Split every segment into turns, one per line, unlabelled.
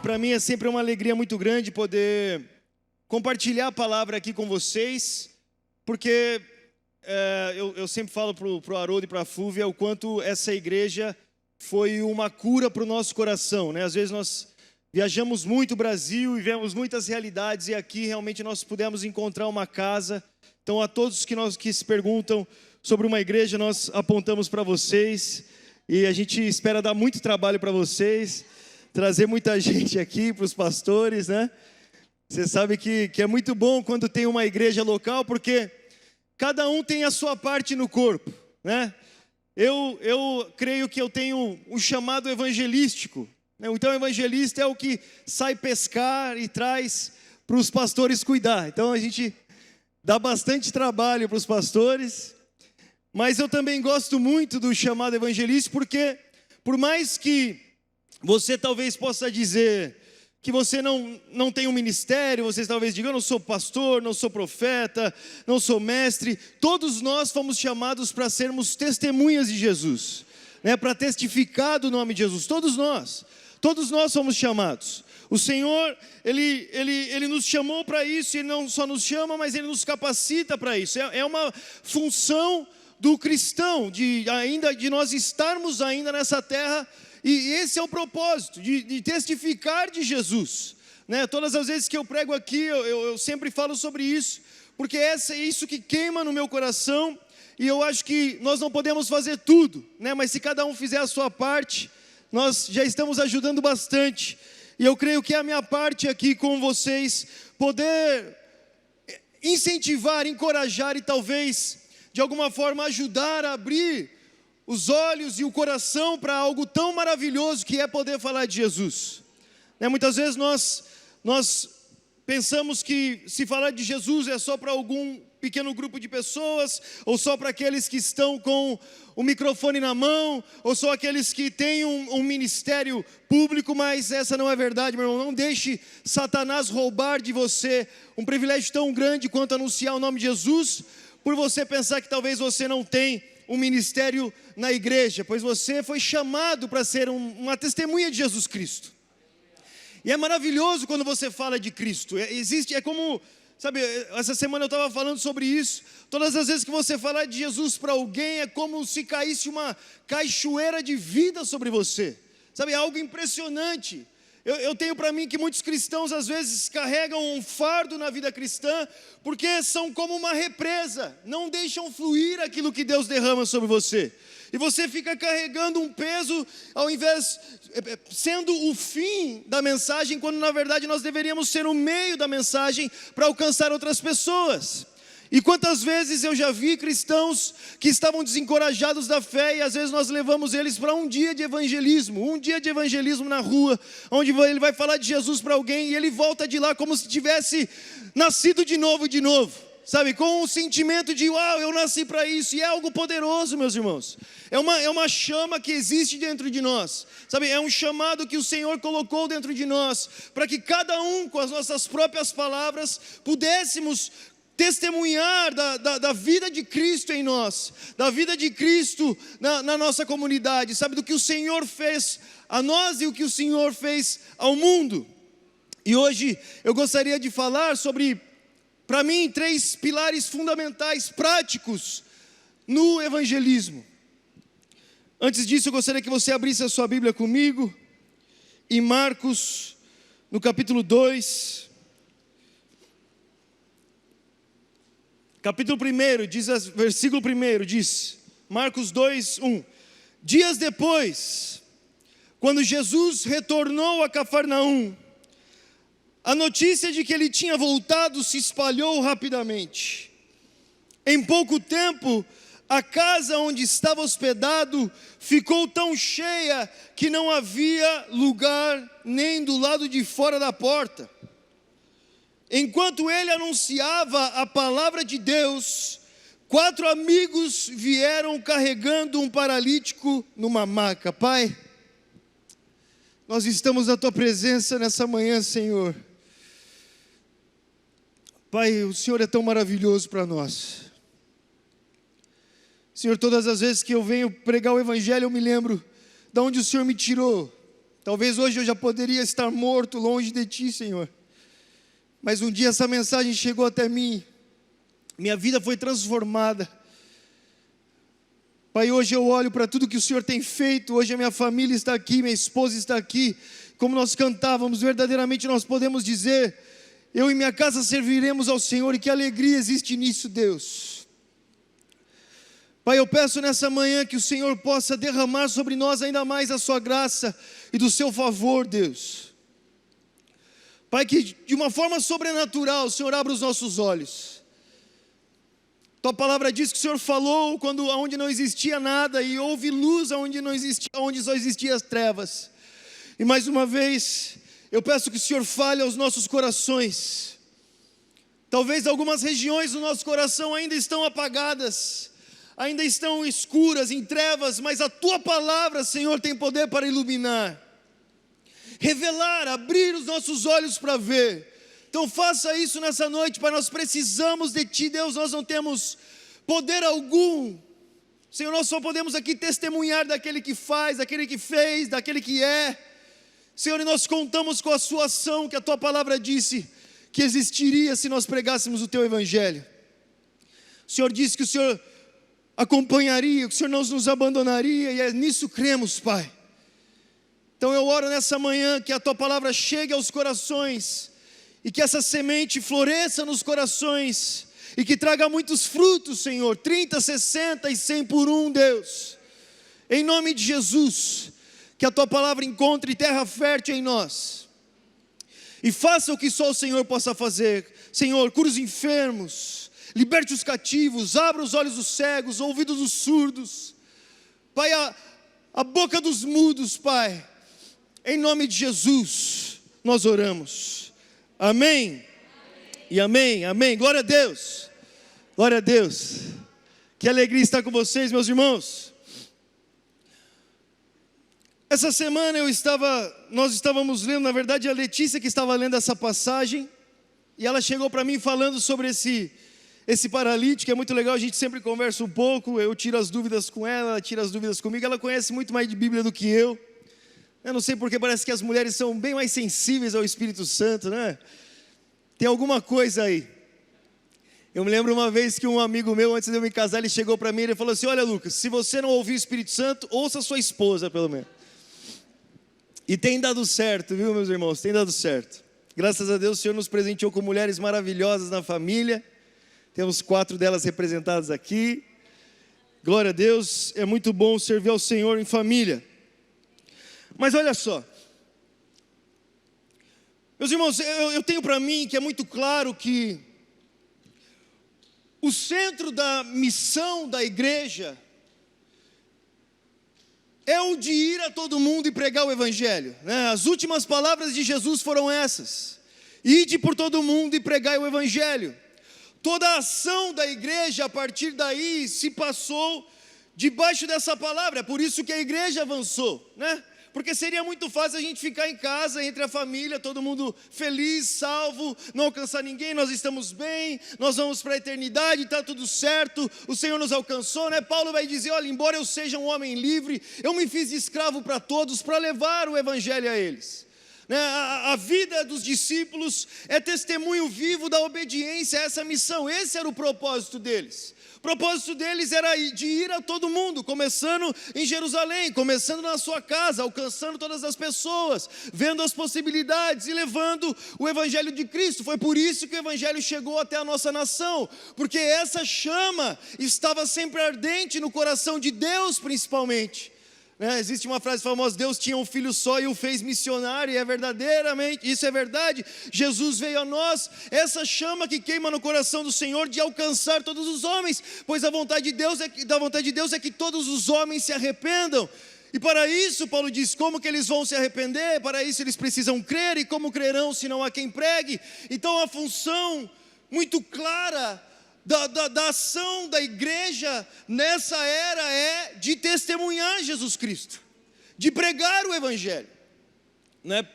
para mim é sempre uma alegria muito grande poder compartilhar a palavra aqui com vocês, porque eu sempre falo para o Haroldo e para a Fúvia o quanto essa igreja foi uma cura para o nosso coração, né? Às vezes nós viajamos muito o Brasil e vemos muitas realidades, e aqui realmente nós pudemos encontrar uma casa. Então, a todos que se perguntam sobre uma igreja, nós apontamos para vocês, e a gente espera dar muito trabalho para vocês, trazer muita gente aqui para os pastores, né? Você sabe que é muito bom quando tem uma igreja local, porque cada um tem a sua parte no corpo, né? Eu creio que eu tenho um chamado evangelístico, né? Então, o evangelista é o que sai pescar e traz para os pastores cuidar. Então, a gente dá bastante trabalho para os pastores, mas eu também gosto muito do chamado evangelístico, porque por mais que você talvez possa dizer que você não tem um ministério, vocês talvez digam: eu não sou pastor, não sou profeta, não sou mestre. Todos nós fomos chamados para sermos testemunhas de Jesus, né? Para testificar do nome de Jesus. Todos nós fomos chamados. O Senhor, Ele nos chamou para isso, e Ele não só nos chama, mas Ele nos capacita para isso. É uma função do cristão, de nós estarmos ainda nessa terra. E esse é o propósito, de testificar de Jesus, né? Todas as vezes que eu prego aqui, eu sempre falo sobre isso, porque é isso que queima no meu coração. E eu acho que nós não podemos fazer tudo, né? Mas se cada um fizer a sua parte, nós já estamos ajudando bastante. E eu creio que é a minha parte aqui com vocês, poder incentivar, encorajar e talvez, de alguma forma, ajudar a abrir os olhos e o coração para algo tão maravilhoso que é poder falar de Jesus, né? Muitas vezes nós pensamos que se falar de Jesus é só para algum pequeno grupo de pessoas, ou só para aqueles que estão com o microfone na mão, ou só aqueles que têm um ministério público. Mas essa não é verdade, meu irmão. Não deixe Satanás roubar de você um privilégio tão grande quanto anunciar o nome de Jesus, por você pensar que talvez você não tem um ministério na igreja, pois você foi chamado para ser uma testemunha de Jesus Cristo. E é maravilhoso quando você fala de Cristo. É como, sabe, essa semana eu estava falando sobre isso. Todas as vezes que você falar de Jesus para alguém, é como se caísse uma cachoeira de vida sobre você, sabe, é algo impressionante. Eu tenho para mim que muitos cristãos às vezes carregam um fardo na vida cristã, porque são como uma represa, não deixam fluir aquilo que Deus derrama sobre você. E você fica carregando um peso, ao invés, sendo o fim da mensagem, quando na verdade nós deveríamos ser o meio da mensagem para alcançar outras pessoas. E quantas vezes eu já vi cristãos que estavam desencorajados da fé, e às vezes nós levamos eles para um dia de evangelismo na rua, onde ele vai falar de Jesus para alguém, e ele volta de lá como se tivesse nascido de novo, sabe, com um sentimento de: uau, eu nasci para isso. E é algo poderoso, meus irmãos. É uma chama que existe dentro de nós, sabe, é um chamado que o Senhor colocou dentro de nós, para que cada um, com as nossas próprias palavras, pudéssemos testemunhar da vida de Cristo em nós, da vida de Cristo na nossa comunidade, sabe, do que o Senhor fez a nós e o que o Senhor fez ao mundo. E hoje eu gostaria de falar sobre, para mim, 3 pilares fundamentais, práticos, no evangelismo. Antes disso, eu gostaria que você abrisse a sua Bíblia comigo, em Marcos, no capítulo 2, capítulo 1, versículo 1, diz, Marcos 2, 1. Dias depois, quando Jesus retornou a Cafarnaum, a notícia de que ele tinha voltado se espalhou rapidamente. Em pouco tempo, a casa onde estava hospedado ficou tão cheia que não havia lugar nem do lado de fora da porta. Enquanto ele anunciava a palavra de Deus, 4 amigos vieram carregando um paralítico numa maca. Pai, nós estamos na Tua presença nessa manhã, Senhor. Pai, o Senhor é tão maravilhoso para nós. Senhor, todas as vezes que eu venho pregar o Evangelho, eu me lembro de onde o Senhor me tirou. Talvez hoje eu já poderia estar morto longe de Ti, Senhor. Mas um dia essa mensagem chegou até mim. Minha vida foi transformada. Pai, hoje eu olho para tudo que o Senhor tem feito. Hoje a minha família está aqui, minha esposa está aqui. Como nós cantávamos, verdadeiramente nós podemos dizer: eu e minha casa serviremos ao Senhor. E que alegria existe nisso, Deus. Pai, eu peço nessa manhã que o Senhor possa derramar sobre nós ainda mais a sua graça e do seu favor, Deus. Pai, que de uma forma sobrenatural o Senhor abra os nossos olhos. Tua palavra diz que o Senhor falou onde não existia nada, e houve luz onde só existiam as trevas. E mais uma vez, eu peço que o Senhor fale aos nossos corações. Talvez algumas regiões do nosso coração ainda estão apagadas, ainda estão escuras, em trevas, mas a Tua palavra, Senhor, tem poder para iluminar, revelar, abrir os nossos olhos para ver. Então faça isso nessa noite, Pai. Nós precisamos de Ti, Deus. Nós não temos poder algum, Senhor. Nós só podemos aqui testemunhar daquele que faz, daquele que fez, daquele que é, Senhor. E nós contamos com a Sua ação, que a Tua palavra disse que existiria se nós pregássemos o Teu Evangelho. O Senhor disse que o Senhor acompanharia, que o Senhor não nos abandonaria, e é nisso cremos, Pai. Então eu oro nessa manhã que a Tua palavra chegue aos corações, e que essa semente floresça nos corações, e que traga muitos frutos, Senhor, 30, 60 e 100 por um, Deus. Em nome de Jesus, que a Tua palavra encontre terra fértil em nós, e faça o que só o Senhor possa fazer. Senhor, cura os enfermos, liberte os cativos, abra os olhos dos cegos, ouvidos dos surdos, Pai, a boca dos mudos, Pai. Em nome de Jesus, nós oramos. Amém? E amém, amém. Glória a Deus. Glória a Deus. Que alegria estar com vocês, meus irmãos. Essa semana nós estávamos lendo, na verdade a Letícia que estava lendo essa passagem, e ela chegou para mim falando sobre esse paralítico. É muito legal, a gente sempre conversa um pouco, eu tiro as dúvidas com ela tira as dúvidas comigo. Ela conhece muito mais de Bíblia do que eu. Eu não sei porque parece que as mulheres são bem mais sensíveis ao Espírito Santo, né? Tem alguma coisa aí. Eu me lembro uma vez que um amigo meu, antes de eu me casar, ele chegou para mim e ele falou assim: olha, Lucas, se você não ouvir o Espírito Santo, ouça a sua esposa pelo menos. E tem dado certo, viu, meus irmãos? Tem dado certo. Graças a Deus o Senhor nos presenteou com mulheres maravilhosas na família. Temos 4 delas representadas aqui. Glória a Deus, é muito bom servir ao Senhor em família. Mas olha só, meus irmãos, eu tenho para mim que é muito claro que o centro da missão da igreja é o de ir a todo mundo e pregar o Evangelho, né? As últimas palavras de Jesus foram essas: ide por todo mundo e pregai o Evangelho. Toda a ação da igreja a partir daí se passou debaixo dessa palavra. É por isso que a igreja avançou, né? Porque seria muito fácil a gente ficar em casa, entre a família, todo mundo feliz, salvo, não alcançar ninguém, nós estamos bem, nós vamos para a eternidade, está tudo certo, o Senhor nos alcançou, né? Paulo vai dizer: olha, embora eu seja um homem livre, eu me fiz de escravo para todos, para levar o Evangelho a eles. Né? A vida dos discípulos é testemunho vivo da obediência a essa missão. Esse era o propósito deles. O propósito deles era de ir a todo mundo, começando em Jerusalém, começando na sua casa, alcançando todas as pessoas, vendo as possibilidades e levando o Evangelho de Cristo. Foi por isso que o Evangelho chegou até a nossa nação, porque essa chama estava sempre ardente no coração de Deus, principalmente. Existe uma frase famosa: Deus tinha um filho só e o fez missionário, e é verdadeiramente, isso é verdade. Jesus veio a nós, essa chama que queima no coração do Senhor de alcançar todos os homens, pois a vontade de Deus é que todos os homens se arrependam. E para isso, Paulo diz, como que eles vão se arrepender? Para isso eles precisam crer, e como crerão se não há quem pregue? Então a função muito clara da ação da igreja nessa era é de testemunhar Jesus Cristo, de pregar o Evangelho, né?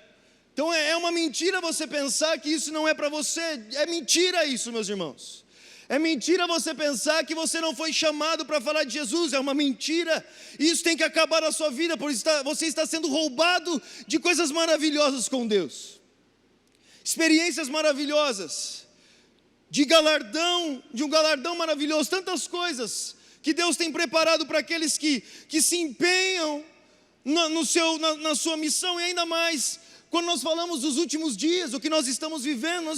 Então é uma mentira você pensar que isso não é para você. É mentira isso, meus irmãos. É mentira você pensar que você não foi chamado para falar de Jesus, é uma mentira. Isso tem que acabar na sua vida, por você está sendo roubado de coisas maravilhosas com Deus. Experiências maravilhosas, de um galardão maravilhoso, tantas coisas que Deus tem preparado para aqueles que se empenham na sua missão, e ainda mais, quando nós falamos dos últimos dias, o que nós estamos vivendo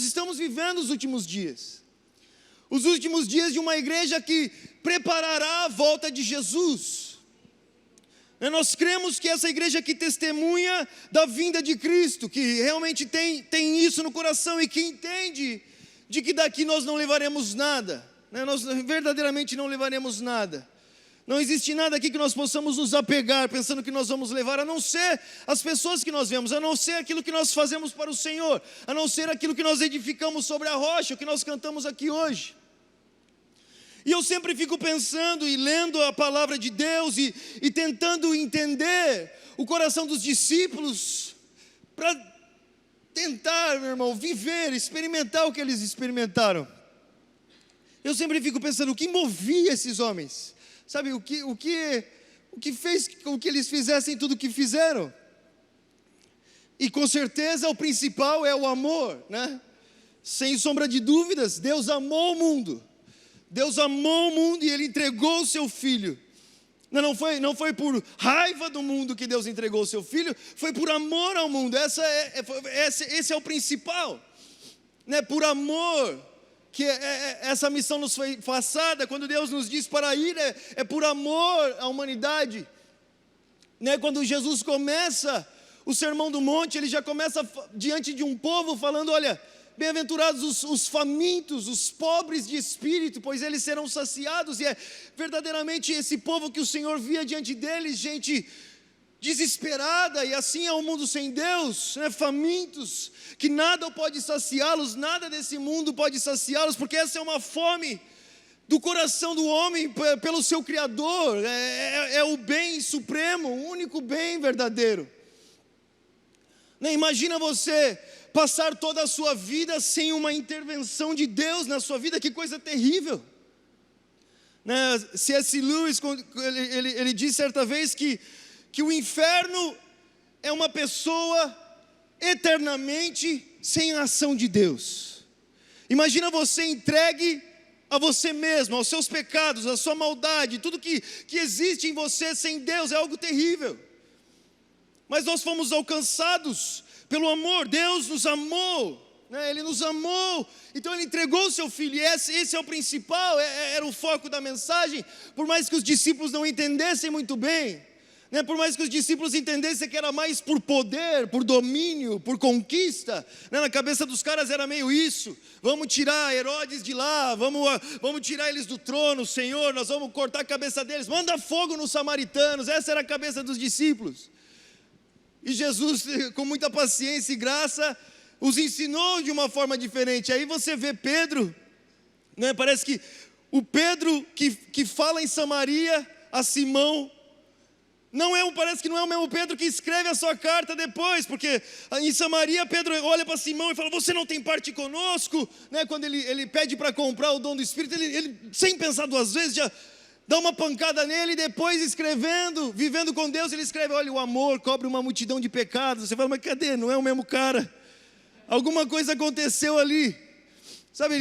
os últimos dias. Os últimos dias de uma igreja que preparará a volta de Jesus. Nós cremos que essa igreja que testemunha da vinda de Cristo, que realmente tem isso no coração e que entende de que daqui nós não levaremos nada, nós verdadeiramente não levaremos nada. Não existe nada aqui que nós possamos nos apegar, pensando que nós vamos levar, a não ser as pessoas que nós vemos, a não ser aquilo que nós fazemos para o Senhor, a não ser aquilo que nós edificamos sobre a rocha, o que nós cantamos aqui hoje. E eu sempre fico pensando e lendo a palavra de Deus e tentando entender o coração dos discípulos, para tentar, meu irmão, viver, experimentar o que eles experimentaram. Eu sempre fico pensando, o que movia esses homens? Sabe, o que fez com que eles fizessem tudo o que fizeram? E com certeza o principal é o amor, né? Sem sombra de dúvidas, Deus amou o mundo. Deus amou o mundo e Ele entregou o seu Filho. Não foi por raiva do mundo que Deus entregou o seu Filho, foi por amor ao mundo. Esse é o principal, né? Por amor que essa missão nos foi passada. Quando Deus nos diz para ir, é por amor à humanidade, né? Quando Jesus começa o Sermão do Monte, Ele já começa diante de um povo falando: olha, bem-aventurados os famintos, os pobres de espírito, pois eles serão saciados. E é verdadeiramente esse povo que o Senhor via diante deles, gente desesperada, e assim é o mundo sem Deus, né? Famintos, que nada pode saciá-los, nada desse mundo pode saciá-los, porque essa é uma fome do coração do homem pelo seu Criador, é o bem supremo, o único bem verdadeiro. Imagina você passar toda a sua vida sem uma intervenção de Deus na sua vida, que coisa terrível, né? C.S. Lewis, ele disse certa vez que o inferno é uma pessoa eternamente sem a ação de Deus. Imagina você entregue a você mesmo, aos seus pecados, à sua maldade, tudo que existe em você sem Deus, é algo terrível. Mas nós fomos alcançados pelo amor. Deus nos amou, né? Ele nos amou, então Ele entregou o seu Filho, e esse é o principal, era o foco da mensagem. Por mais que os discípulos não entendessem muito bem, né? Por mais que os discípulos entendessem que era mais por poder, por domínio, por conquista, né? Na cabeça dos caras era meio isso: vamos tirar Herodes de lá, vamos tirar eles do trono, Senhor, nós vamos cortar a cabeça deles, manda fogo nos samaritanos. Essa era a cabeça dos discípulos. E Jesus, com muita paciência e graça, os ensinou de uma forma diferente. Aí você vê Pedro, né? Parece que o Pedro que fala em Samaria a Simão, parece que não é o mesmo Pedro que escreve a sua carta depois, porque em Samaria Pedro olha para Simão e fala: você não tem parte conosco, né? Quando ele pede para comprar o dom do Espírito, ele sem pensar duas vezes já dá uma pancada nele, e depois escrevendo, vivendo com Deus, ele escreve: olha, o amor cobre uma multidão de pecados. Você fala: mas cadê? Não é o mesmo cara. Alguma coisa aconteceu ali, sabe?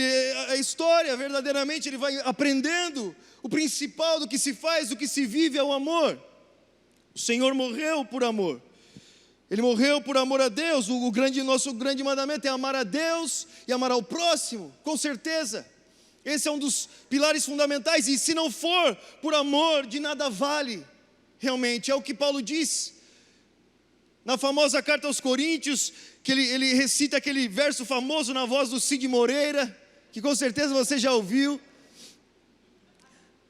A história, verdadeiramente, ele vai aprendendo o principal do que se faz, do que se vive, é o amor. O Senhor morreu por amor. Ele morreu por amor a Deus. Nosso grande mandamento é amar a Deus e amar ao próximo, com certeza. Esse é um dos pilares fundamentais, e se não for por amor, de nada vale, realmente. É o que Paulo diz na famosa carta aos Coríntios, que ele recita aquele verso famoso na voz do Cid Moreira, que com certeza você já ouviu,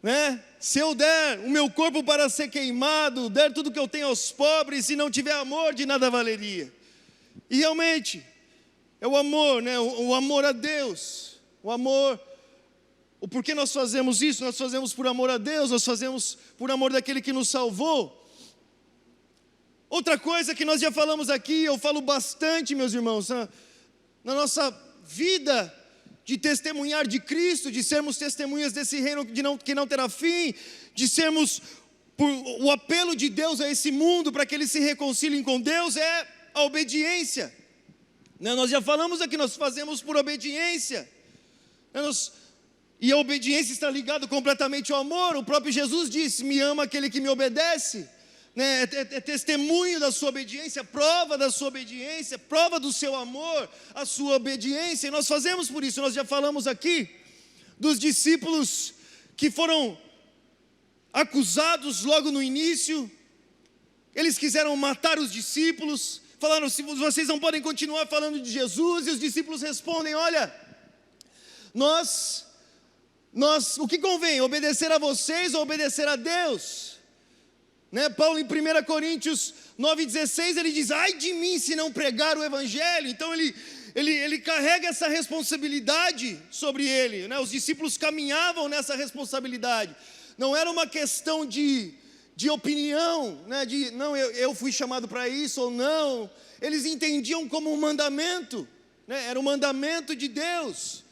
né? Se eu der o meu corpo para ser queimado, der tudo que eu tenho aos pobres, se não tiver amor, de nada valeria. E realmente, é o amor, né? O amor a Deus, o amor. O porquê nós fazemos isso? Nós fazemos por amor a Deus, nós fazemos por amor daquele que nos salvou. Outra coisa que nós já falamos aqui, eu falo bastante, meus irmãos, na nossa vida de testemunhar de Cristo, de sermos testemunhas desse reino que não terá fim, de sermos o apelo de Deus a esse mundo para que eles se reconciliem com Deus, é a obediência. Nós já falamos aqui, nós fazemos por obediência. E a obediência está ligada completamente ao amor. O próprio Jesus disse: me ama aquele que me obedece. É testemunho da sua obediência, prova da sua obediência, prova do seu amor, a sua obediência. E nós fazemos por isso. Nós já falamos aqui dos discípulos que foram acusados logo no início. Eles quiseram matar os discípulos, falaram: se vocês não podem continuar falando de Jesus. E os discípulos respondem: olha, o que convém, obedecer a vocês ou obedecer a Deus? Paulo em 1 Coríntios 9,16, ele diz: ai de mim se não pregar o Evangelho. Então ele carrega essa responsabilidade sobre ele, Os discípulos caminhavam nessa responsabilidade. Não era uma questão de opinião, não, eu fui chamado para isso ou não. Eles entendiam como um mandamento, era um mandamento de Deus.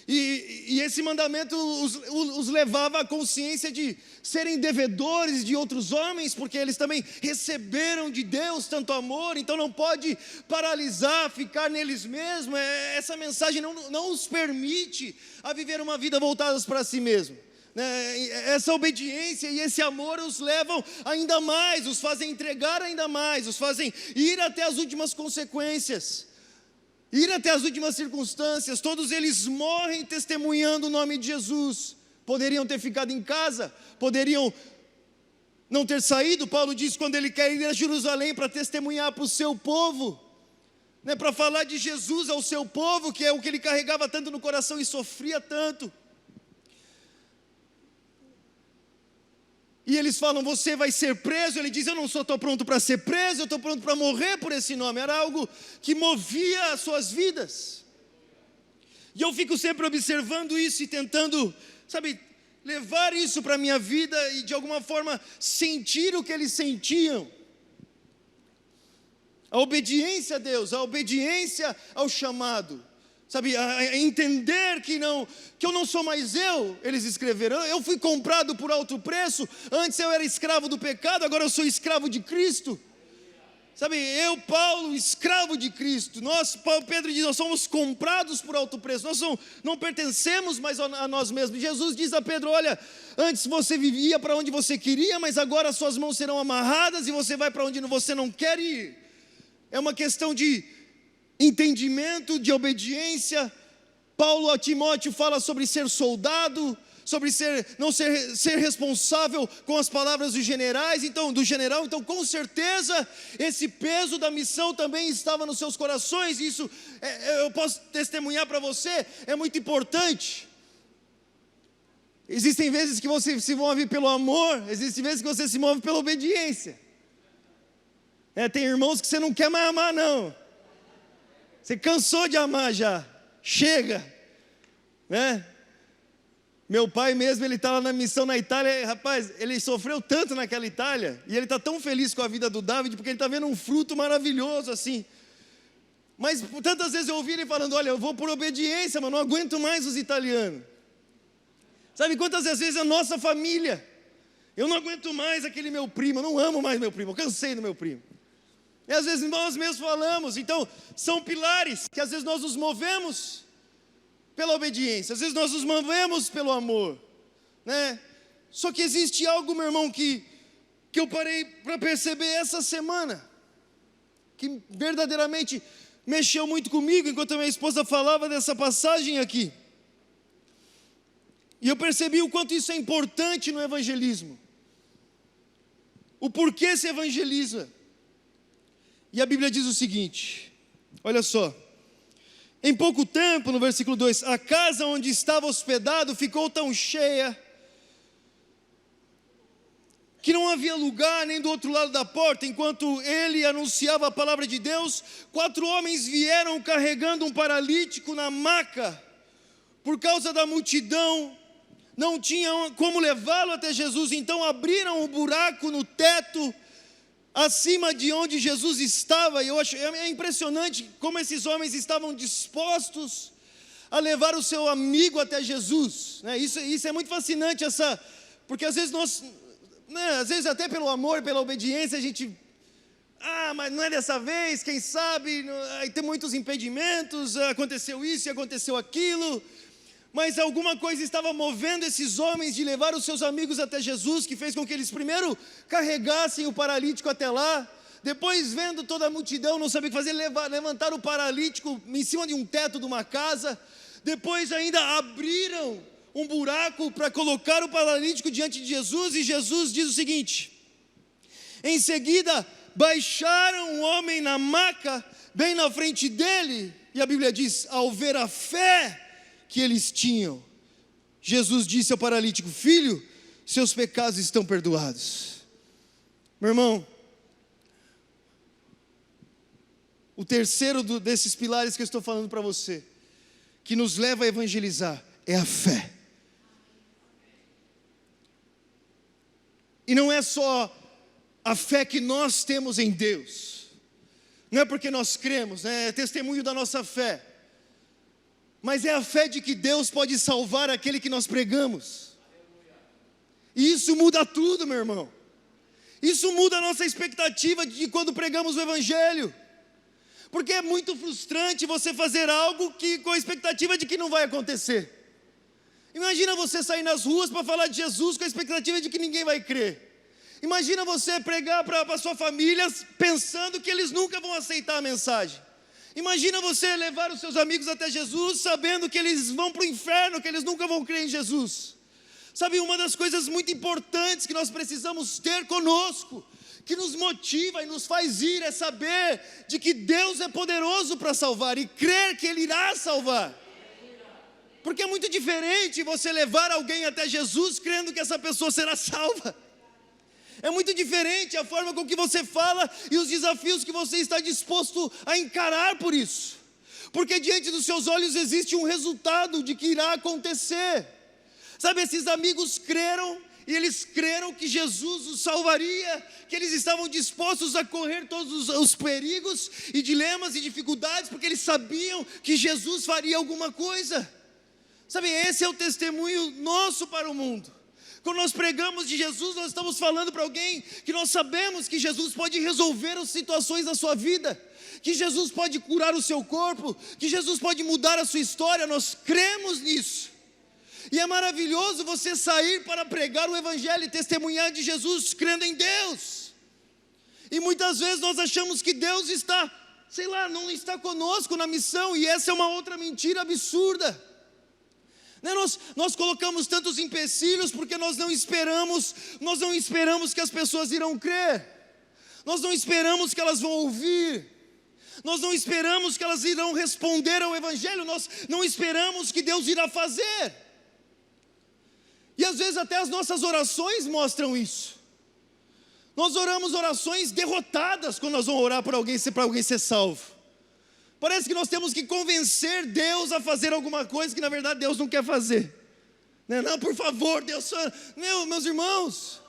E esse mandamento os levava à consciência de serem devedores de outros homens, porque eles também receberam de Deus tanto amor. Então não pode paralisar, ficar neles mesmos. Essa mensagem não os permite a viver uma vida voltada para si mesmo. Essa obediência e esse amor os levam ainda mais, os fazem entregar ainda mais, os fazem ir até as últimas consequências, ir até as últimas circunstâncias. Todos eles morrem testemunhando o nome de Jesus. Poderiam ter ficado em casa, poderiam não ter saído. Paulo diz, quando ele quer ir a Jerusalém para testemunhar para o seu povo, para falar de Jesus ao seu povo, que é o que ele carregava tanto no coração e sofria tanto. E eles falam: você vai ser preso. Ele diz: eu não estou pronto para ser preso, eu estou pronto para morrer por esse nome. Era algo que movia as suas vidas. E eu fico sempre observando isso e tentando, levar isso para a minha vida e de alguma forma sentir o que eles sentiam. A obediência a Deus, a obediência ao chamado. A entender que eu não sou mais eu. Eles escreveram: eu fui comprado por alto preço. Antes eu era escravo do pecado, agora eu sou escravo de Cristo. Eu, Paulo, escravo de Cristo. Pedro diz: nós somos comprados por alto preço. Nós não pertencemos mais a nós mesmos. Jesus diz a Pedro: olha, antes você vivia para onde você queria, mas agora suas mãos serão amarradas e você vai para onde você não quer ir. É uma questão de entendimento, de obediência. Paulo a Timóteo fala sobre ser soldado, sobre ser responsável com as palavras do general. Então com certeza esse peso da missão também estava nos seus corações. Isso eu posso testemunhar para você, é muito importante. Existem vezes que você se move pelo amor, existem vezes que você se move pela obediência. Tem irmãos que você não quer mais amar, não. Você cansou de amar já, chega, Meu pai mesmo, ele está lá na missão na Itália. Rapaz, ele sofreu tanto naquela Itália, e ele está tão feliz com a vida do David, porque ele está vendo um fruto maravilhoso assim. Mas tantas vezes eu ouvi ele falando: olha, eu vou por obediência, mas não aguento mais os italianos. Quantas vezes a nossa família, eu não aguento mais aquele meu primo, eu não amo mais meu primo, eu cansei do meu primo. E às vezes nós mesmos falamos. Então são pilares que às vezes nós nos movemos pela obediência, às vezes nós nos movemos pelo amor, Só que existe algo, meu irmão, que eu parei para perceber essa semana, que verdadeiramente mexeu muito comigo, enquanto a minha esposa falava dessa passagem aqui. E eu percebi o quanto isso é importante no evangelismo, o porquê se evangeliza. E a Bíblia diz o seguinte, olha só: em pouco tempo, no versículo 2, a casa onde estava hospedado ficou tão cheia que não havia lugar nem do outro lado da porta. Enquanto ele anunciava a palavra de Deus, 4 homens vieram carregando um paralítico na maca. Por causa da multidão, não tinham como levá-lo até Jesus. Então abriram um buraco no teto acima de onde Jesus estava. E eu acho impressionante como esses homens estavam dispostos a levar o seu amigo até Jesus, né? Isso é muito fascinante, porque às vezes nós, né, às vezes até pelo amor, pela obediência, a gente, mas não é dessa vez, quem sabe, aí tem muitos impedimentos, aconteceu isso e aconteceu aquilo, mas alguma coisa estava movendo esses homens de levar os seus amigos até Jesus, que fez com que eles primeiro carregassem o paralítico até lá, depois vendo toda a multidão, não sabia o que fazer, levantaram o paralítico em cima de um teto de uma casa, depois ainda abriram um buraco para colocar o paralítico diante de Jesus, e Jesus diz o seguinte: em seguida baixaram um homem na maca, bem na frente dele, e a Bíblia diz, ao ver a fé que eles tinham, Jesus disse ao paralítico: filho, seus pecados estão perdoados. Meu irmão, o terceiro desses pilares que eu estou falando para você, que nos leva a evangelizar, é a fé. E não é só a fé que nós temos em Deus, não é porque nós cremos, né? É testemunho da nossa fé, mas é a fé de que Deus pode salvar aquele que nós pregamos. E isso muda tudo, meu irmão. Isso muda a nossa expectativa de quando pregamos o Evangelho, porque é muito frustrante você fazer algo com a expectativa de que não vai acontecer. Imagina você sair nas ruas para falar de Jesus com a expectativa de que ninguém vai crer. Imagina você pregar para a sua família pensando que eles nunca vão aceitar a mensagem. Imagina você levar os seus amigos até Jesus sabendo que eles vão para o inferno, que eles nunca vão crer em Jesus. Sabe, uma das coisas muito importantes que nós precisamos ter conosco, que nos motiva e nos faz ir, é saber de que Deus é poderoso para salvar e crer que Ele irá salvar. Porque é muito diferente você levar alguém até Jesus crendo que essa pessoa será salva. É muito diferente a forma com que você fala e os desafios que você está disposto a encarar por isso. Porque diante dos seus olhos existe um resultado de que irá acontecer. Sabe, esses amigos creram, e eles creram que Jesus os salvaria, que eles estavam dispostos a correr todos os perigos e dilemas e dificuldades, porque eles sabiam que Jesus faria alguma coisa. Sabe, esse é o testemunho nosso para o mundo. Quando nós pregamos de Jesus, nós estamos falando para alguém que nós sabemos que Jesus pode resolver as situações da sua vida, que Jesus pode curar o seu corpo, que Jesus pode mudar a sua história. Nós cremos nisso. E é maravilhoso você sair para pregar o Evangelho e testemunhar de Jesus crendo em Deus. E muitas vezes nós achamos que Deus está, não está conosco na missão, e essa é uma outra mentira absurda. Nós colocamos tantos empecilhos porque nós não esperamos que as pessoas irão crer, nós não esperamos que elas vão ouvir, nós não esperamos que elas irão responder ao Evangelho, nós não esperamos que Deus irá fazer. E às vezes até as nossas orações mostram isso. Nós oramos orações derrotadas quando nós vamos orar para alguém ser salvo. Parece que nós temos que convencer Deus a fazer alguma coisa que na verdade Deus não quer fazer. Não, por favor, Deus, meus irmãos,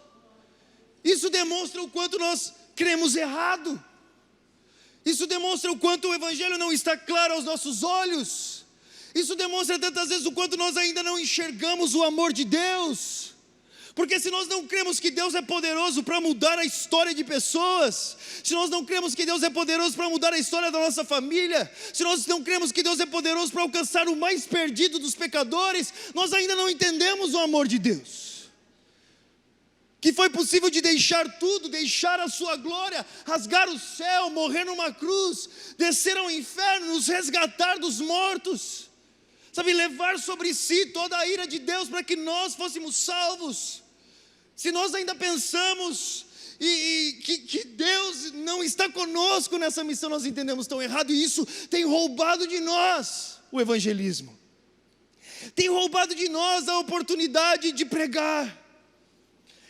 isso demonstra o quanto nós cremos errado. Isso demonstra o quanto o Evangelho não está claro aos nossos olhos. Isso demonstra tantas vezes o quanto nós ainda não enxergamos o amor de Deus. Porque se nós não cremos que Deus é poderoso para mudar a história de pessoas, se nós não cremos que Deus é poderoso para mudar a história da nossa família, se nós não cremos que Deus é poderoso para alcançar o mais perdido dos pecadores, nós ainda não entendemos o amor de Deus. Que foi possível de deixar tudo, deixar a sua glória, rasgar o céu, morrer numa cruz, descer ao inferno, nos resgatar dos mortos. Sabe, levar sobre si toda a ira de Deus para que nós fôssemos salvos. Se nós ainda pensamos que Deus não está conosco nessa missão, nós entendemos tão errado, e isso tem roubado de nós o evangelismo. Tem roubado de nós a oportunidade de pregar.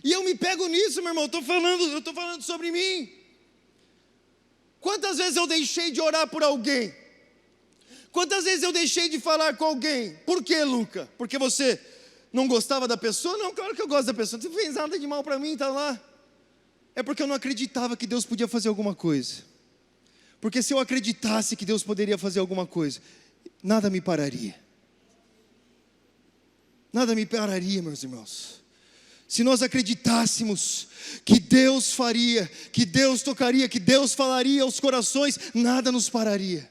E eu me pego nisso, meu irmão, eu estou falando sobre mim. Quantas vezes eu deixei de orar por alguém? Quantas vezes eu deixei de falar com alguém? Por quê, Luca? Porque você não gostava da pessoa? Não, claro que eu gosto da pessoa. Você não fez nada de mal para mim, está lá. É porque eu não acreditava que Deus podia fazer alguma coisa. Porque se eu acreditasse que Deus poderia fazer alguma coisa, nada me pararia. nada me pararia, meus irmãos. Se nós acreditássemos que Deus faria, que Deus tocaria, que Deus falaria aos corações, nada nos pararia.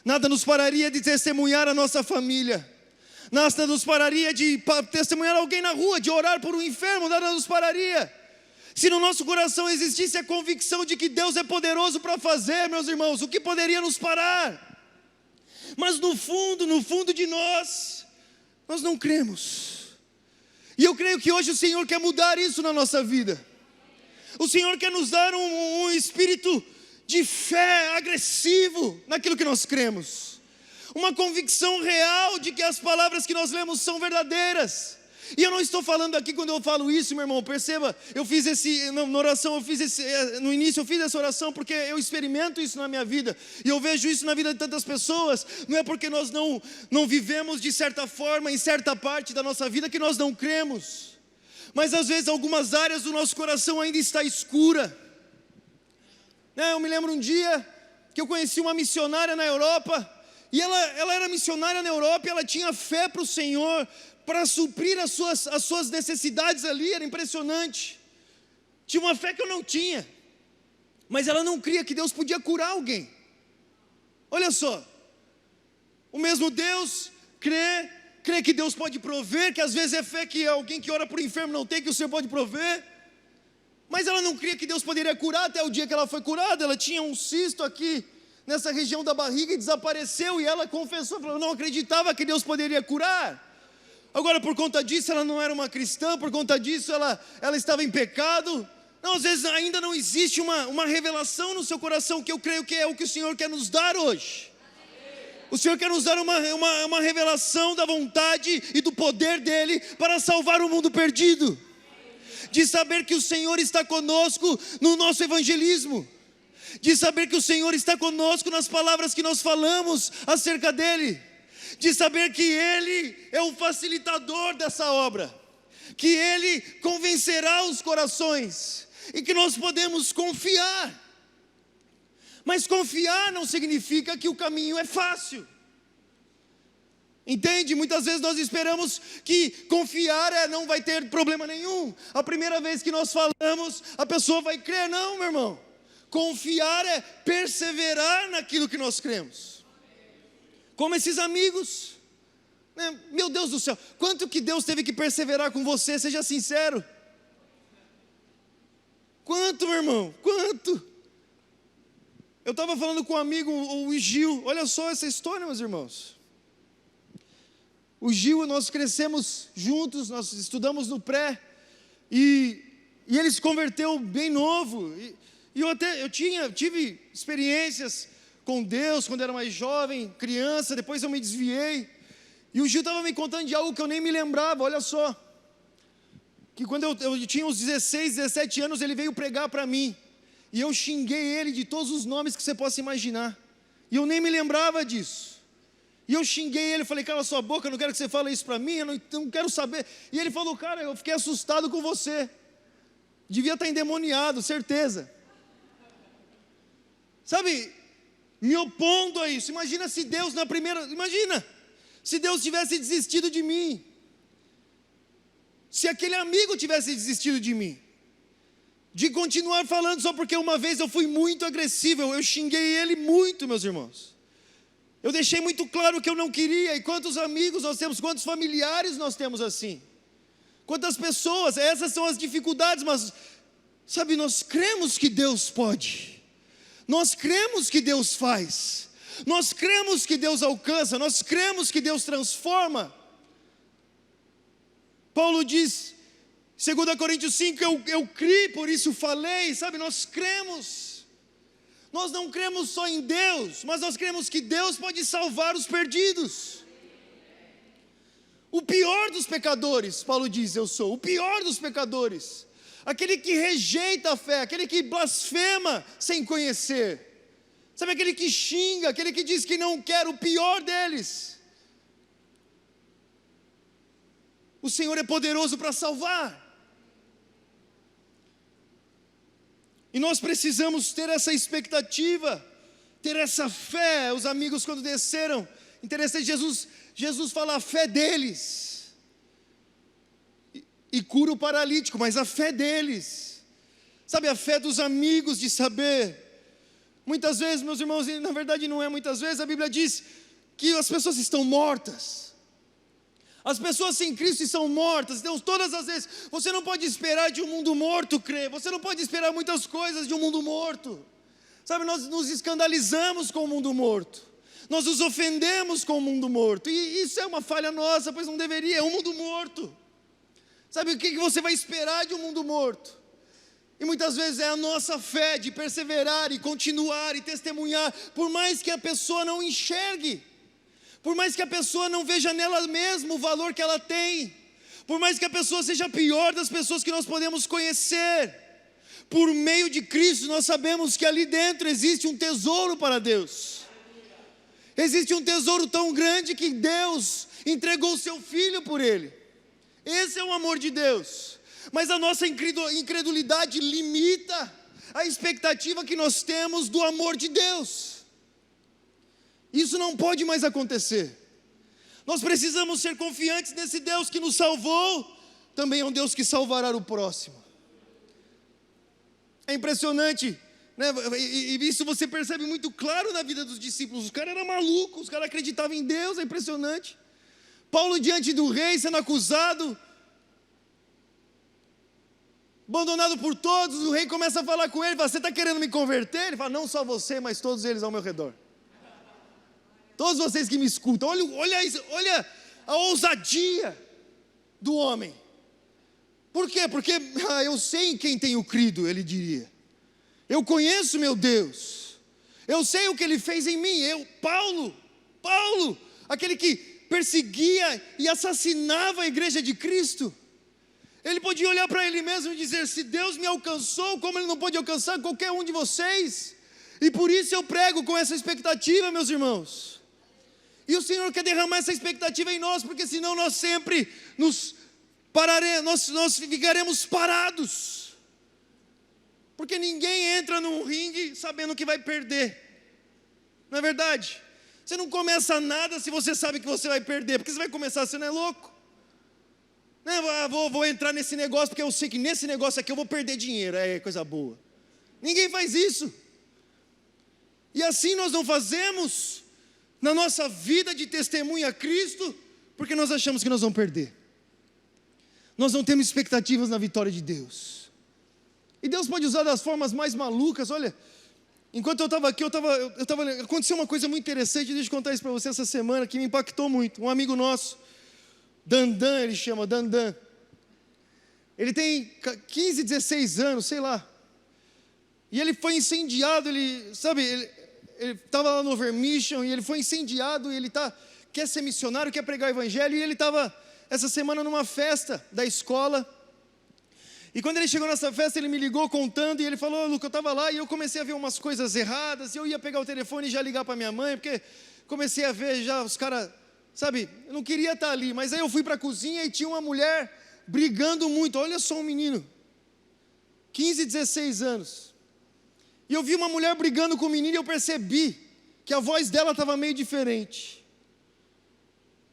Nada nos pararia de testemunhar a nossa família. Nada nos pararia de testemunhar alguém na rua, de orar por um enfermo, nada nos pararia. Se no nosso coração existisse a convicção de que Deus é poderoso para fazer, meus irmãos, o que poderia nos parar? Mas no fundo de nós não cremos. E eu creio que hoje o Senhor quer mudar isso na nossa vida. O Senhor quer nos dar um espírito de fé agressivo naquilo que nós cremos. Uma convicção real de que as palavras que nós lemos são verdadeiras. E eu não estou falando aqui, quando eu falo isso, meu irmão, perceba, na oração, no início eu fiz essa oração porque eu experimento isso na minha vida, e eu vejo isso na vida de tantas pessoas. Não é porque nós não vivemos de certa forma, em certa parte da nossa vida, que nós não cremos, mas às vezes algumas áreas do nosso coração ainda está escura. Eu me lembro um dia que eu conheci uma missionária na Europa, e ela era missionária na Europa, e ela tinha fé para o Senhor, para suprir as suas necessidades ali, era impressionante. Tinha uma fé que eu não tinha, mas ela não cria que Deus podia curar alguém. Olha só, o mesmo Deus crê que Deus pode prover, que às vezes é fé que alguém que ora por enfermo não tem, que o Senhor pode prover, mas ela não cria que Deus poderia curar. Até o dia que ela foi curada, ela tinha um cisto aqui, nessa região da barriga, e desapareceu, e ela confessou, falou, não acreditava que Deus poderia curar. Agora, por conta disso, ela não era uma cristã, por conta disso, ela estava em pecado. Não, às vezes ainda não existe uma revelação no seu coração, que eu creio que é o que o Senhor quer nos dar hoje. O Senhor quer nos dar uma revelação da vontade e do poder dEle para salvar o mundo perdido. De saber que o Senhor está conosco no nosso evangelismo. De saber que o Senhor está conosco nas palavras que nós falamos acerca dEle. De saber que Ele é o facilitador dessa obra, que Ele convencerá os corações, e que nós podemos confiar. Mas confiar não significa que o caminho é fácil. Entende? Muitas vezes nós esperamos que confiar não vai ter problema nenhum. A primeira vez que nós falamos, a pessoa vai crer. Não, meu irmão. Confiar é perseverar naquilo que nós cremos. Como esses amigos, meu Deus do céu, quanto que Deus teve que perseverar com você, seja sincero. Quanto, meu irmão, quanto? Eu estava falando com um amigo, o Gil, olha só essa história, meus irmãos. O Gil, nós crescemos juntos, nós estudamos no pré, e ele se converteu bem novo, e eu tive experiências com Deus, quando era mais jovem, criança, depois eu me desviei, e o Gil estava me contando de algo que eu nem me lembrava, olha só, que quando eu tinha uns 16, 17 anos, ele veio pregar para mim, e eu xinguei ele de todos os nomes que você possa imaginar, e eu nem me lembrava disso, e eu xinguei ele, falei, cala sua boca, eu não quero que você fale isso para mim, eu não quero saber, e ele falou, cara, eu fiquei assustado com você, devia estar endemoniado, certeza, sabe, me opondo a isso. Imagina se Deus se Deus tivesse desistido de mim, se aquele amigo tivesse desistido de mim, de continuar falando só porque uma vez eu fui muito agressivo, eu xinguei ele muito, meus irmãos, eu deixei muito claro que eu não queria. E quantos amigos nós temos, quantos familiares nós temos assim, quantas pessoas, essas são as dificuldades, mas sabe, nós cremos que Deus pode. Nós cremos que Deus faz, nós cremos que Deus alcança, nós cremos que Deus transforma. Paulo diz, 2 Coríntios 5, eu criei, por isso falei, sabe, nós cremos. Nós não cremos só em Deus, mas nós cremos que Deus pode salvar os perdidos. O pior dos pecadores, Paulo diz, eu sou o pior dos pecadores. Aquele que rejeita a fé, aquele que blasfema sem conhecer, sabe, aquele que xinga, aquele que diz que não quer, o pior deles. O Senhor é poderoso para salvar, e nós precisamos ter essa expectativa, ter essa fé. Os amigos, quando desceram, interessante, Jesus fala a fé deles. cura o paralítico, mas a fé deles, sabe, a fé dos amigos de saber. Muitas vezes, meus irmãos, e na verdade não é muitas vezes, a Bíblia diz que as pessoas estão mortas. As pessoas sem Cristo estão mortas. Então, todas as vezes, você não pode esperar de um mundo morto crer. Você não pode esperar muitas coisas de um mundo morto. Sabe, nós nos escandalizamos com o mundo morto. Nós nos ofendemos com o mundo morto. E isso é uma falha nossa, pois não deveria, é um mundo morto. Sabe o que você vai esperar de um mundo morto? E muitas vezes é a nossa fé de perseverar e continuar e testemunhar, por mais que a pessoa não enxergue, por mais que a pessoa não veja nela mesma o valor que ela tem, por mais que a pessoa seja a pior das pessoas que nós podemos conhecer, por meio de Cristo nós sabemos que ali dentro existe um tesouro para Deus. Existe um tesouro tão grande que Deus entregou o seu Filho por ele. Esse é o amor de Deus. Mas a nossa incredulidade limita a expectativa que nós temos do amor de Deus. Isso não pode mais acontecer. Nós precisamos ser confiantes nesse Deus que nos salvou, também é um Deus que salvará o próximo. É impressionante, né? E isso você percebe muito claro na vida dos discípulos. Os caras eram malucos, os caras acreditavam em Deus, é impressionante. Paulo diante do rei, sendo acusado, abandonado por todos, o rei começa a falar com ele, fala, você está querendo me converter? Ele fala, não só você, mas todos eles ao meu redor. Todos vocês que me escutam, olha a ousadia do homem. Por quê? Porque eu sei em quem tenho crido, ele diria. Eu conheço meu Deus. Eu sei o que ele fez em mim. Paulo, aquele que perseguia e assassinava a igreja de Cristo. Ele podia olhar para ele mesmo e dizer, se Deus me alcançou, como ele não pode alcançar qualquer um de vocês? E por isso eu prego com essa expectativa, meus irmãos. E o Senhor quer derramar essa expectativa em nós, porque senão nós sempre nós ficaremos parados. Porque ninguém entra num ringue sabendo que vai perder. Não é verdade? Você não começa nada se você sabe que você vai perder, porque você vai começar, você não é louco? Vou entrar nesse negócio, porque eu sei que nesse negócio aqui eu vou perder dinheiro, é coisa boa. Ninguém faz isso. E assim nós não fazemos na nossa vida de testemunha a Cristo, porque nós achamos que nós vamos perder. Nós não temos expectativas na vitória de Deus. E Deus pode usar das formas mais malucas. Olha, enquanto eu estava aqui, aconteceu uma coisa muito interessante, deixa eu contar isso para você essa semana, que me impactou muito. Um amigo nosso, Dandan, ele chama Dandan. Ele tem 15, 16 anos, sei lá. E ele foi incendiado, ele estava lá no Overmission, e ele foi incendiado, e ele quer ser missionário, quer pregar o evangelho, e ele estava essa semana numa festa da escola. E quando ele chegou nessa festa, ele me ligou contando, e ele falou, Luca, eu estava lá, e eu comecei a ver umas coisas erradas, e eu ia pegar o telefone e já ligar para minha mãe, porque comecei a ver já os caras, sabe, eu não queria estar ali, mas aí eu fui para a cozinha e tinha uma mulher brigando muito, olha só um menino, 15, 16 anos, e eu vi uma mulher brigando com o menino e eu percebi que a voz dela estava meio diferente.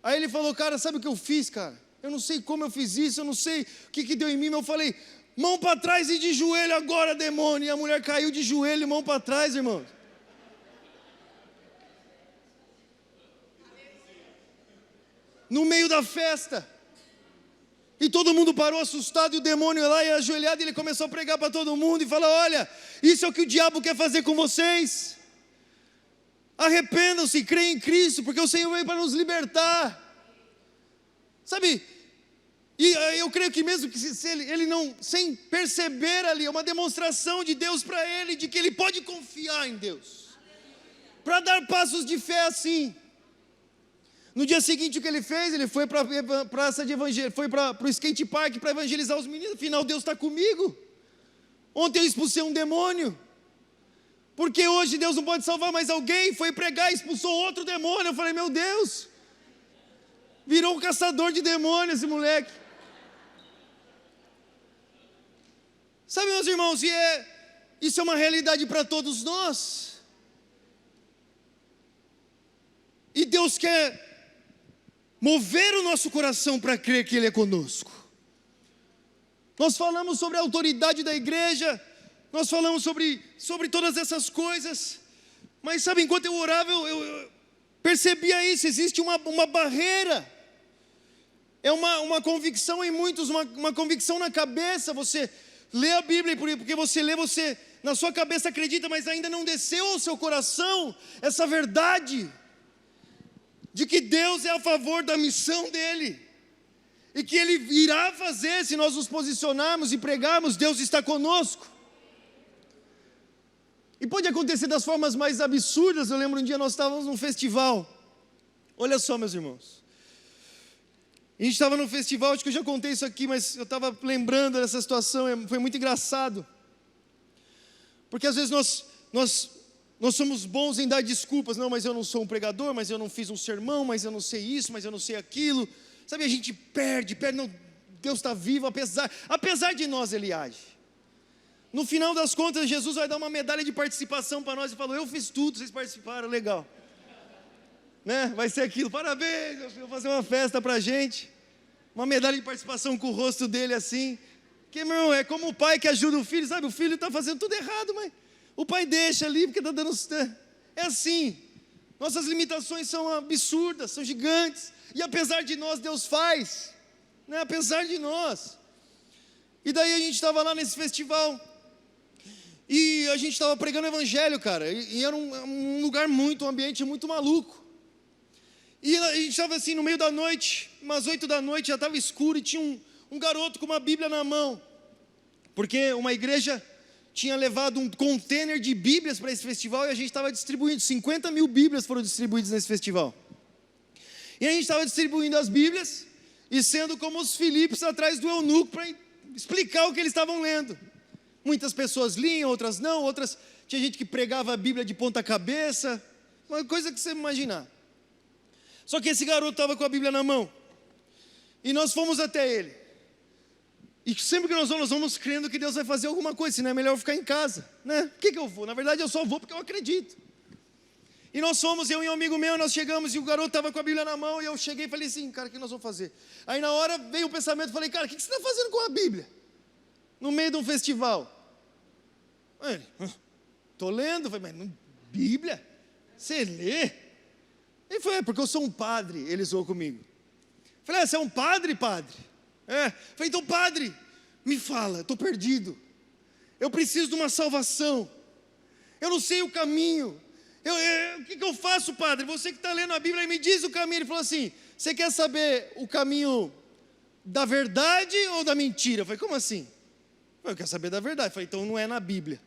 Aí ele falou, cara, sabe o que eu fiz, cara? Eu não sei como eu fiz isso, eu não sei o que deu em mim, mas eu falei, mão para trás e de joelho agora, demônio. E a mulher caiu de joelho e mão para trás, irmão. No meio da festa. E todo mundo parou assustado, e o demônio lá e ajoelhado, e ele começou a pregar para todo mundo e falar, olha, isso é o que o diabo quer fazer com vocês. Arrependam-se, creem em Cristo, porque o Senhor veio para nos libertar. Sabe, e eu creio que mesmo que se ele não, sem perceber ali, é uma demonstração de Deus para ele, de que ele pode confiar em Deus, para dar passos de fé assim. No dia seguinte o que ele fez? Ele foi para a praça de evangelho, foi para o skate park para evangelizar os meninos. Afinal, Deus está comigo. Ontem eu expulsei um demônio, porque hoje Deus não pode salvar mais alguém. Foi pregar e expulsou outro demônio. Eu falei, meu Deus, virou um caçador de demônios esse moleque. Sabe, meus irmãos, isso é uma realidade para todos nós. E Deus quer mover o nosso coração para crer que Ele é conosco. Nós falamos sobre a autoridade da igreja, nós falamos sobre todas essas coisas, mas sabe, enquanto eu orava, eu percebia isso, existe uma barreira, é uma convicção em muitos, uma convicção na cabeça. Você lê a Bíblia, porque você lê, você na sua cabeça acredita, mas ainda não desceu ao seu coração essa verdade, de que Deus é a favor da missão dEle, e que Ele irá fazer se nós nos posicionarmos e pregarmos. Deus está conosco. E pode acontecer das formas mais absurdas. Eu lembro um dia nós estávamos num festival. Olha só, meus irmãos. A gente estava num festival, acho que eu já contei isso aqui, mas eu estava lembrando dessa situação, foi muito engraçado. Porque às vezes nós somos bons em dar desculpas. Não, mas eu não sou um pregador, mas eu não fiz um sermão, mas eu não sei isso, mas eu não sei aquilo. Sabe, a gente perde, não, Deus está vivo, apesar de nós Ele age. No final das contas, Jesus vai dar uma medalha de participação para nós e falou: eu fiz tudo, vocês participaram, legal. Né? Vai ser aquilo, parabéns, eu vou fazer uma festa para a gente, uma medalha de participação com o rosto dele assim. Que, meu irmão, é como o pai que ajuda o filho, sabe, o filho está fazendo tudo errado, mas o pai deixa ali, porque está dando... É assim, nossas limitações são absurdas, são gigantes, e apesar de nós, Deus faz, né? Apesar de nós. E daí a gente estava lá nesse festival, e a gente estava pregando o evangelho, cara, e era um lugar um ambiente muito maluco. E a gente estava assim, no meio da noite, umas 8 da noite, já estava escuro, e tinha um garoto com uma Bíblia na mão, porque uma igreja tinha levado um container de Bíblias para esse festival, e a gente estava distribuindo, 50 mil Bíblias foram distribuídas nesse festival. E a gente estava distribuindo as Bíblias, e sendo como os Filipos atrás do eunuco, para explicar o que eles estavam lendo. Muitas pessoas liam, outras não, outras, tinha gente que pregava a Bíblia de ponta cabeça, uma coisa que você imaginar. Só que esse garoto estava com a Bíblia na mão, e nós fomos até ele. E sempre que nós vamos crendo que Deus vai fazer alguma coisa, senão é melhor eu ficar em casa, né? Por que eu vou? Na verdade eu só vou porque eu acredito. E nós fomos, eu e um amigo meu, nós chegamos, e o garoto estava com a Bíblia na mão, e eu cheguei e falei assim: cara, o que nós vamos fazer? Aí na hora veio o pensamento, falei: cara, o que você está fazendo com a Bíblia? No meio de um festival. Ele, estou lendo. Eu falei: mas Bíblia? Você lê? Ele falou: é porque eu sou um padre. Ele zoou comigo. Eu falei: você é um padre, padre? É. Eu falei: então, padre, me fala, estou perdido, eu preciso de uma salvação, eu não sei o caminho, o que eu faço, padre? Você que está lendo a Bíblia, me diz o caminho. Ele falou assim: você quer saber o caminho da verdade ou da mentira? Eu falei: como assim? Eu quero saber da verdade. Eu falei: então não é na Bíblia.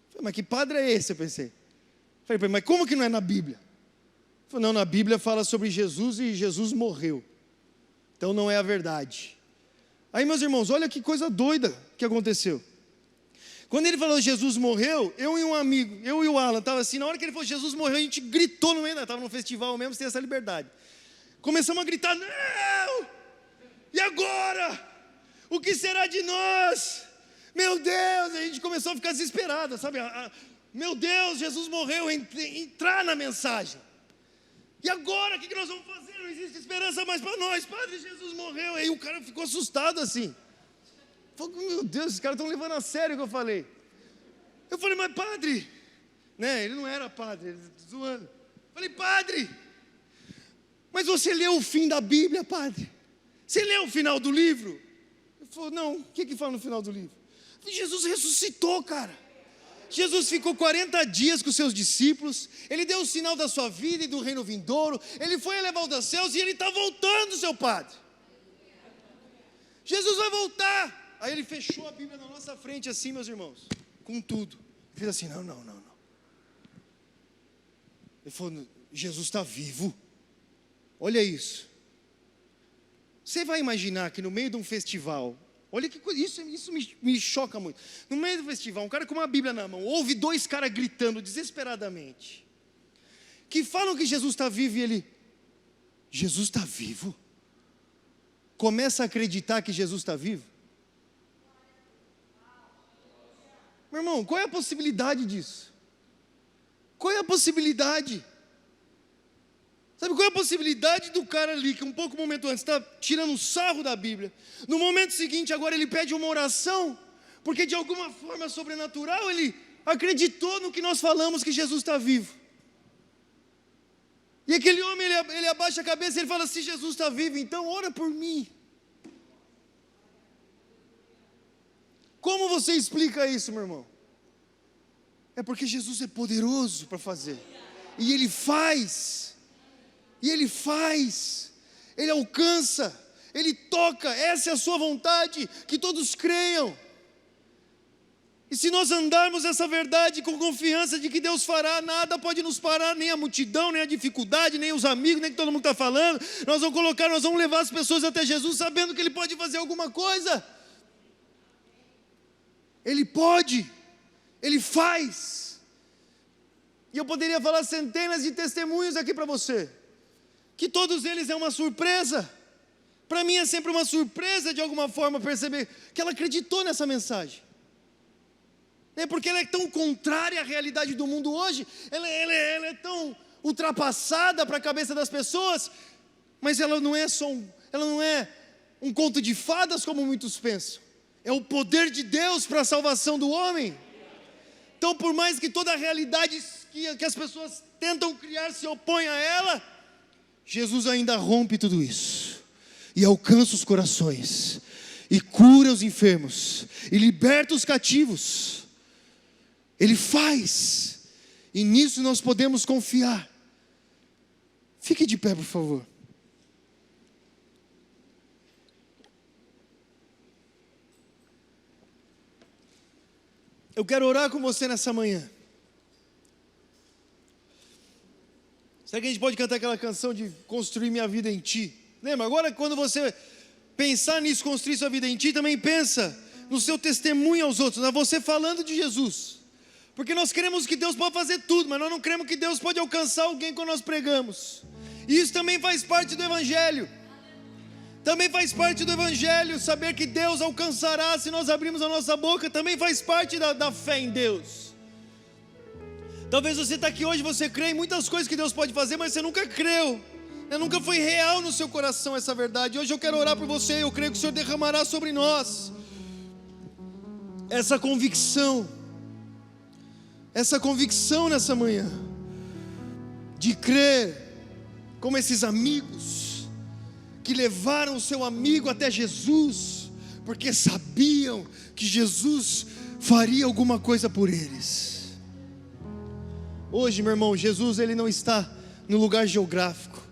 Eu falei: mas que padre é esse? Eu pensei. Eu falei: mas como que não é na Bíblia? Ele falou: não, na Bíblia fala sobre Jesus e Jesus morreu, então não é a verdade. Aí, meus irmãos, olha que coisa doida que aconteceu. Quando ele falou Jesus morreu, eu e um amigo, eu e o Alan, estava assim, na hora que ele falou Jesus morreu, a gente gritou no meio, estava no festival mesmo, sem essa liberdade. Começamos a gritar: não! E agora? O que será de nós? Meu Deus! A gente começou a ficar desesperado, sabe? Meu Deus, Jesus morreu, entrar na mensagem. E agora, o que nós vamos fazer? Não existe esperança mais para nós, padre, Jesus morreu. Aí o cara ficou assustado assim. Falei: meu Deus, esses caras estão levando a sério o que eu falei. Eu falei: mas padre, né? Ele não era padre, ele zoando. Falei: padre, mas você leu o fim da Bíblia, padre? Você leu o final do livro? Ele falou: não, o que fala no final do livro? Eu falei: Jesus ressuscitou, cara. Jesus ficou 40 dias com os seus discípulos, Ele deu o sinal da sua vida e do reino vindouro, Ele foi elevado aos céus e Ele está voltando, seu padre. Jesus vai voltar. Aí ele fechou a Bíblia na nossa frente assim, meus irmãos, com tudo. Ele fez assim: não. Ele falou: Jesus está vivo. Olha isso. Você vai imaginar que no meio de um festival, olha que coisa, isso me choca muito. No meio do festival, um cara com uma Bíblia na mão, ouve 2 caras gritando desesperadamente, que falam que Jesus está vivo, e ele: Jesus está vivo? Começa a acreditar que Jesus está vivo. Meu irmão, qual é a possibilidade disso? Qual é a possibilidade?
Sabe qual é a possibilidade do cara ali, que um pouco momento antes está tirando um sarro da Bíblia, no momento seguinte agora ele pede uma oração, porque de alguma forma sobrenatural ele acreditou no que nós falamos, que Jesus está vivo. E aquele homem, ele abaixa a cabeça e ele fala, se Jesus está vivo, então ora por mim. Como você explica isso, meu irmão? É porque Jesus é poderoso para fazer. E Ele faz. E Ele faz. Ele alcança. Ele toca. Essa é a sua vontade. Que todos creiam. E se nós andarmos essa verdade com confiança de que Deus fará, nada pode nos parar, nem a multidão, nem a dificuldade, nem os amigos, nem que todo mundo está falando. Nós vamos levar as pessoas até Jesus sabendo que Ele pode fazer alguma coisa. Ele pode, Ele faz. E eu poderia falar centenas de testemunhos aqui para você, que todos eles é uma surpresa. Para mim é sempre uma surpresa de alguma forma perceber que ela acreditou nessa mensagem. Porque ela é tão contrária à realidade do mundo hoje, ela é tão ultrapassada para a cabeça das pessoas, mas ela não é um conto de fadas como muitos pensam. É o poder de Deus para a salvação do homem. Então, por mais que toda a realidade que as pessoas tentam criar se oponha a ela, Jesus ainda rompe tudo isso, e alcança os corações, e cura os enfermos, e liberta os cativos. Ele faz, e nisso nós podemos confiar. Fique de pé, por favor. Eu quero orar com você nessa manhã. Será que a gente pode cantar aquela canção de construir minha vida em Ti? Lembra? Agora quando você pensar nisso, construir sua vida em Ti, também pensa no seu testemunho aos outros, na você falando de Jesus. Porque nós queremos que Deus pode fazer tudo, mas nós não queremos que Deus pode alcançar alguém quando nós pregamos. E isso também faz parte do Evangelho. Também faz parte do Evangelho, saber que Deus alcançará se nós abrirmos a nossa boca, também faz parte da fé em Deus. Talvez você está aqui hoje, você crê em muitas coisas que Deus pode fazer, mas você nunca creu, nunca foi real no seu coração essa verdade. Hoje eu quero orar por você, eu creio que o Senhor derramará sobre nós essa convicção nessa manhã, de crer como esses amigos, que levaram o seu amigo até Jesus, porque sabiam que Jesus faria alguma coisa por eles. Hoje, meu irmão, Jesus, Ele não está no lugar geográfico,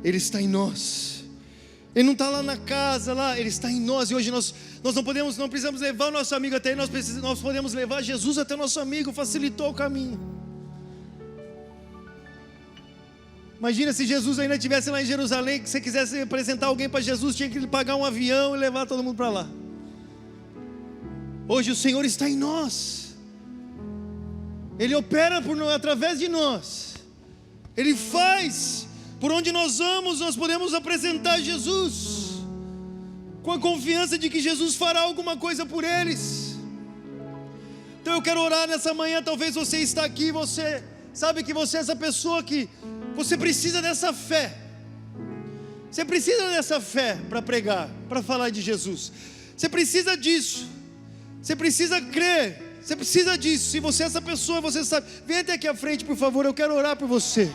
Ele está em nós. Ele não está lá na casa, Ele está em nós. E hoje nós não precisamos levar o nosso amigo até Ele, nós podemos levar Jesus até o nosso amigo, facilitou o caminho. Imagina se Jesus ainda estivesse lá em Jerusalém, que você quisesse apresentar alguém para Jesus, tinha que pagar um avião e levar todo mundo para lá. Hoje o Senhor está em nós, Ele opera através de nós, Ele faz, por onde nós vamos, nós podemos apresentar Jesus, com a confiança de que Jesus fará alguma coisa por eles. Então eu quero orar nessa manhã. Talvez você está aqui, você sabe que você é essa pessoa que você precisa dessa fé. Você precisa dessa fé para pregar, para falar de Jesus. Você precisa disso. Você precisa crer. Você precisa disso. Se você é essa pessoa, você sabe. Vem até aqui à frente, por favor. Eu quero orar por você.